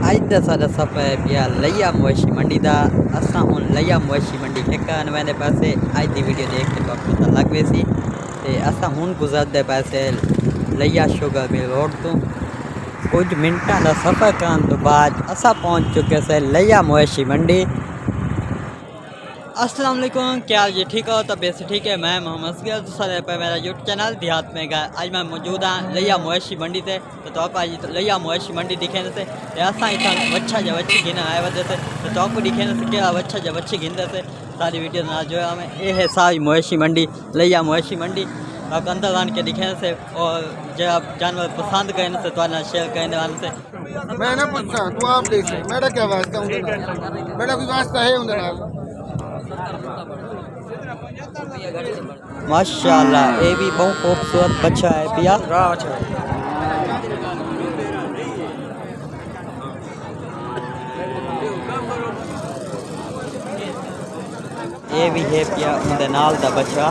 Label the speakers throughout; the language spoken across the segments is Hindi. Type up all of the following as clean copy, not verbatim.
Speaker 1: ਅੱਜ ਦਾ ਸਾਡਾ ਸਫ਼ਰ ਹੈ ਪਿਆ ਲਈਆ ਮੋਇਸ਼ੀ ਮੰਡੀ ਦਾ। ਅਸਾਂ ਹੁਣ ਲਈਆ ਮੋਇਸ਼ੀ ਮੰਡੀ ਠੇਕਾ ਨਵੇਂ ਪਾਸੇ ਅੱਜ ਦੀ ਵੀਡੀਓ ਦੇਖ ਕੇ ਤੁਹਾਨੂੰ ਪਤਾ ਲੱਗ ਗਈ ਸੀ। ਤੇ ਅਸਾਂ ਹੁਣ ਗੁਜ਼ਰਦੇ ਪਾਸੇ ਲਈਆ ਸ਼ੂਗਰ ਮਿਲ रोड तो कुछ मिनटा का सफ़र करने तो बाद असा पहुँच चुके से लईया मोयशी मंडी। अस्सलाम वालेकुम, क्या हाल जी? ठीक हो? तबीयत से ठीक है? मैं मोहम्मद असगर दूसरे पर मेरा यूट्यूब चैनल देहात में गया। आज मैं मौजूद हाँ लईया मोयशी मंडी से। तो आज लईया मोयशी मंडी दिखे से असा इतना वच्छा जब अच्छी गिन आए वजह से तो दिखे से क्या वच्छा जब अच्छी गिनते से सारी वीडियो ना जो है हमें ये है सारी मोयशी मंडी लईया मोयशी मंडी। आप अंदर आन के दिखे से और जो आप जानवर पसंद करें से तो शेयर करने वाले से
Speaker 2: मैं ना पूछा तू आप देख मेरा क्या वास्ता मेरा कोई वास्ता है उनके नाल।
Speaker 1: माशाल्लाह ये भी बहुत खूबसूरत बच्चा है पिया। ये भी है पिया उनके नाल दा बच्चा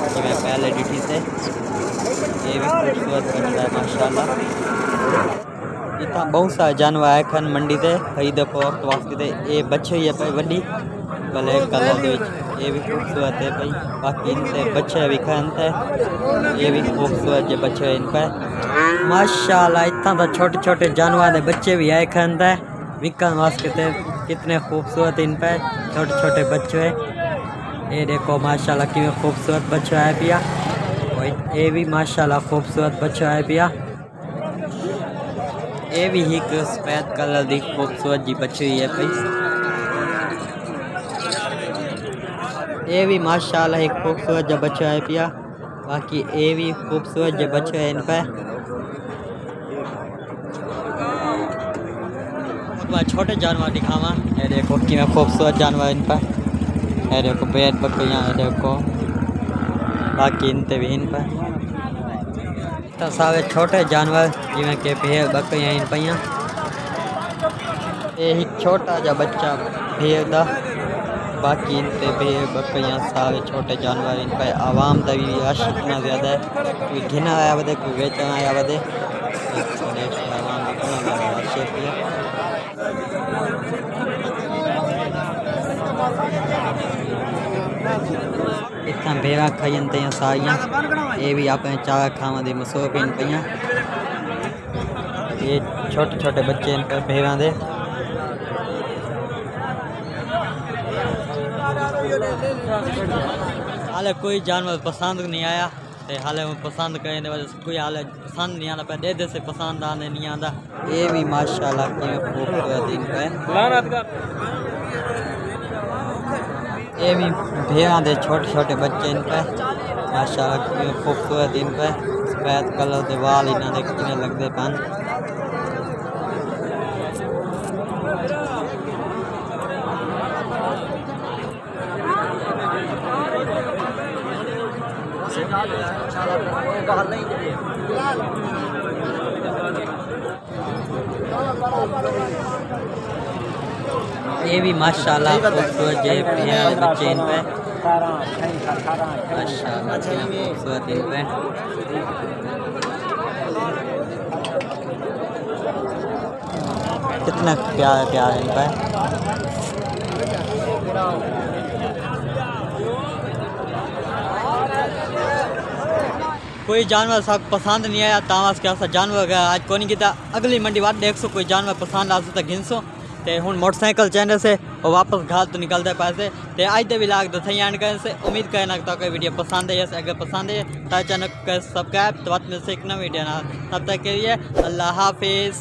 Speaker 1: जिवें पहले डिठी से। ये भी खूबसूरत बच्चा है माशाल्लाह। इतना बहुत सारे जानवर आए खन मंडी से खरीद फरोख्त वास्ते। ये बच्चे ही है भाई वड्डी ब्लैक कलर के ये भी खूबसूरत है भाई। बाकी इनसे बच्चे भी खनते ये भी खूबसूरत जो बच्चे इन पर माशाल्लाह। इतना तो छोटे छोटे जानवर के बच्चे भी आए खनते विकन वास्ते। कितने खूबसूरत इन पर छोटे छोटे बच्चे हैं। ये देखो माशाल्लाह कि खूबसूरत बच्चा है पिया। ये भी माशाल्लाह खूबसूरत बच्चा है पिया। ये भी एक सफेद कलर की खूबसूरत जी बच्ची है भाई। ये भी माशाल्लाह एक खूबसूरत जो बच्चा है पिया। बाकी ये भी खूबसूरत जो बच्चे हैं इन पर। मैं छोटे जानवर दिखावा। ये देखो कि खूबसूरत जानवर इन पर। ये देखो पेड़ बकरियाँ देखो बाकी इनते भी इन पर तो सारे छोटे जानवर जिमें के भेड़ बकरियाँ इन पाइया। ये एक छोटा जा बच्चा भेड़ दा। बाकी इनते भेड़ बकरियाँ सारे छोटे जानवर इन पर। आवाम का भी रश इतना ज़्यादा है कोई घिना आया बदे कोई बेचना आया बदे। आवाम भी इतना ज़्यादा रश है। इतना भेड़ा खाइन ते सारियाँ ये भी अपने चारा खावा दे मसरूफ इन पईयां। ये छोटे छोटे बच्चे इन पर भेड़ा दे। हाले कोई जानवर पसंद नहीं आया ते हाले वो पसंद करने वजह से कोई हाले पसंद नहीं आना पे दे से पसंद आने नहीं आता। ये भी माशाल्लाह की खूबसूरत इन पर। ये भी भेड़ा दे छोटे छोटे बच्चे इन पर माशाल्लाह खूबसूरत इन पर। सफेद कलर के वाल इन्हों के कितने लगते पन। ये भी माशाल्लाह खूबसूरत जो भेड़ बच्चे इन पे माशाल्लाह खूबसूरत इन पे। कितना प्यार प्यार इन पे। कोई जानवर सब पसंद नहीं आया तावास क्या सा जानवर आज को नहीं किया। अगली मंडी बाद देख सो कोई जानवर पसंद आ तो घिन सो ते हुन मोटरसाइकिल चैनल से और वापस घर तो निकलते पैसे ते आज दे व्लॉग तो सही एंड करने से उम्मीद करना तो कोई वीडियो पसंद है। अगर पसंद है तो चैनल को सब्सक्राइब तो बात मिल से एक नई वीडियो ना। तब तक के लिए अल्लाह हाफिज़।